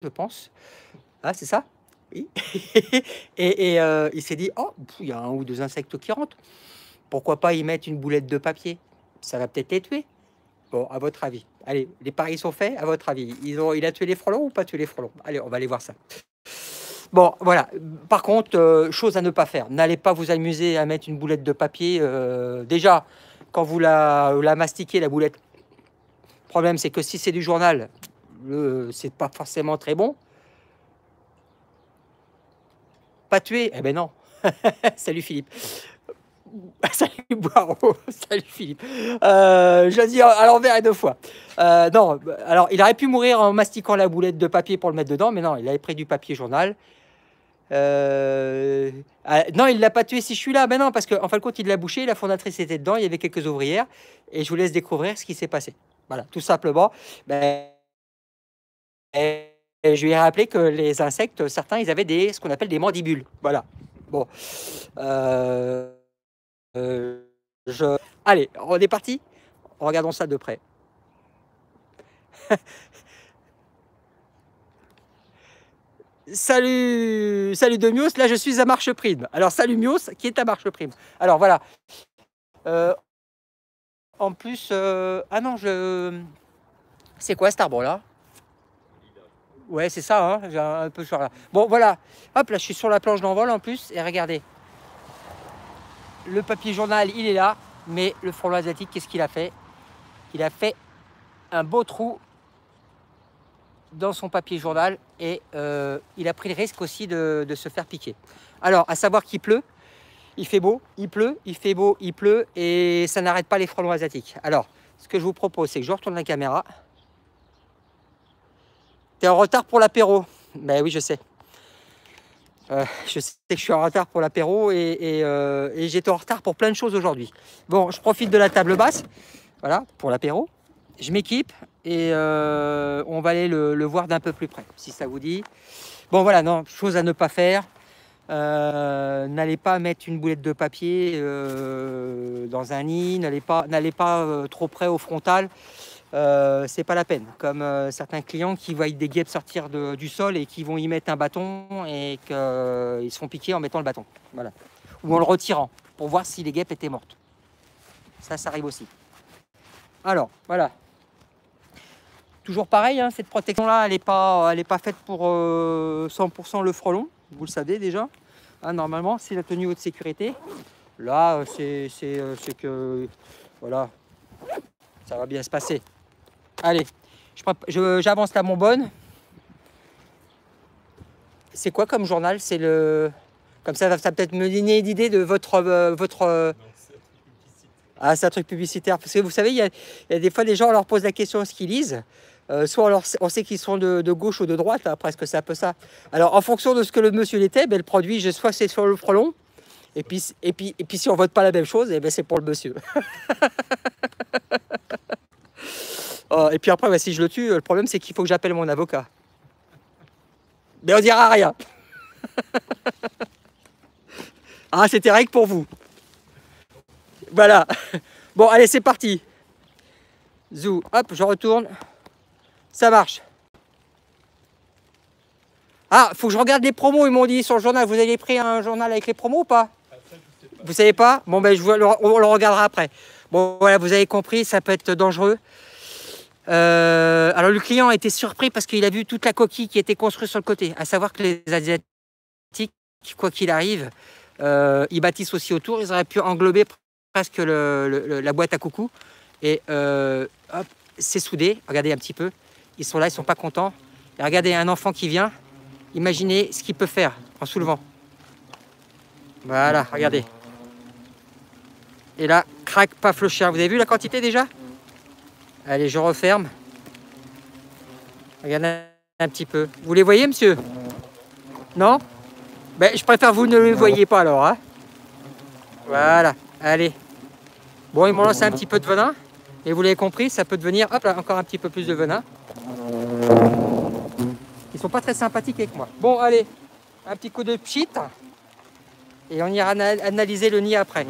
je pense. Ah, c'est ça? Oui. Il s'est dit: «Oh, il y a un ou 2 insectes qui rentrent. Pourquoi pas y mettre une boulette de papier? Ça va peut-être les tuer». Bon, à votre avis? Allez, les paris sont faits, à votre avis? Il a tué les frelons ou pas tué les frelons? Allez, on va aller voir ça. Bon, voilà. Par contre, chose à ne pas faire, n'allez pas vous amuser à mettre une boulette de papier, déjà, quand vous la mastiquez, la boulette, le problème, c'est que si c'est du journal, c'est pas forcément très bon. Pas tué? Eh ben non. Salut Philippe. Salut Boireau. Salut Philippe. Je le dis à l'envers et 2 fois. Non, alors il aurait pu mourir en mastiquant la boulette de papier pour le mettre dedans, mais non, il avait pris du papier journal. Non, il l'a pas tué si je suis là. Ben non, parce qu'en fin de compte, il l'a bouché, la fondatrice était dedans, il y avait quelques ouvrières, et je vous laisse découvrir ce qui s'est passé. Voilà, tout simplement. Ben, et je lui ai rappelé que les insectes, certains, ils avaient ce qu'on appelle des mandibules. Voilà. Bon. Euh, euh, Allez, on est parti. Regardons ça de près. Salut, salut de Mios. Là, je suis à Marche Prime. Alors, salut Mios, qui est à Marche Prime. Alors, voilà. En plus, ah non, c'est quoi cet arbre-là? Ouais, c'est ça, hein, j'ai un peu sur là. Bon, voilà. Hop, là, je suis sur la planche d'envol en plus. Et regardez. Le papier journal, il est là. Mais le frelon asiatique, qu'est-ce qu'il a fait? Il a fait un beau trou dans son papier journal. Et il a pris le risque aussi de se faire piquer. Alors, à savoir qu'il pleut. Il fait beau, il pleut, il fait beau, il pleut. Et ça n'arrête pas les frelons asiatiques. Alors, ce que je vous propose, c'est que je retourne la caméra. T'es en retard pour l'apéro. Ben oui, je sais. Je sais que je suis en retard pour l'apéro et j'étais en retard pour plein de choses aujourd'hui. Bon, je profite de la table basse, voilà, pour l'apéro. Je m'équipe et on va aller le voir d'un peu plus près, si ça vous dit. Bon, voilà, non, chose à ne pas faire. N'allez pas mettre une boulette de papier dans un nid, n'allez pas trop près au frontal. C'est pas la peine. Comme certains clients qui voient des guêpes sortir du sol et qui vont y mettre un bâton et qu'ils se font piquer en mettant le bâton. Voilà. Ou en le retirant pour voir si les guêpes étaient mortes. Ça arrive aussi. Alors, voilà. Toujours pareil, hein, cette protection-là, elle n'est pas faite pour 100% le frelon. Vous le savez déjà. Hein, normalement, c'est la tenue haute sécurité. Là, c'est que... Voilà. Ça va bien se passer. Allez, j'avance la bonbonne. C'est quoi comme journal? C'est le... Comme ça peut-être me donner une idée de votre... Non, ah, c'est un truc publicitaire. Parce que vous savez, il y a des fois, les gens, on leur pose la question ce qu'ils lisent. Soit on sait qu'ils sont de gauche ou de droite, hein, presque c'est un peu ça. Alors, en fonction de ce que le monsieur était, ben, le produit, soit c'est sur le frelon, et puis si on vote pas la même chose, eh ben, c'est pour le monsieur. Et puis après, si je le tue, le problème, c'est qu'il faut que j'appelle mon avocat. Mais on dira rien. Ah, c'était rien que pour vous. Voilà. Bon, allez, c'est parti. Zou, hop, je retourne. Ça marche. Ah, faut que je regarde les promos, ils m'ont dit sur le journal. Vous avez pris un journal avec les promos ou pas? Vous savez pas? Bon, ben, on le regardera après. Bon, voilà, vous avez compris, ça peut être dangereux. Alors, le client a été surpris parce qu'il a vu toute la coquille qui était construite sur le côté. À savoir que les Asiatiques, quoi qu'il arrive, ils bâtissent aussi autour. Ils auraient pu englober presque la boîte à coucou. Et hop, c'est soudé. Regardez un petit peu. Ils sont là, ils sont pas contents. Et regardez, un enfant qui vient. Imaginez ce qu'il peut faire en soulevant. Voilà, regardez. Et là, crac, paf, le chien. Vous avez vu la quantité déjà? Allez, je referme. Regardez un petit peu. Vous les voyez, monsieur? Non? Ben, je préfère vous ne les voyez pas alors. Hein, voilà, allez. Bon, ils m'ont lancé un petit peu de venin. Et vous l'avez compris, ça peut devenir... Hop là, encore un petit peu plus de venin. Ils sont pas très sympathiques avec moi. Bon, allez, un petit coup de pchit. Et on ira analyser le nid après.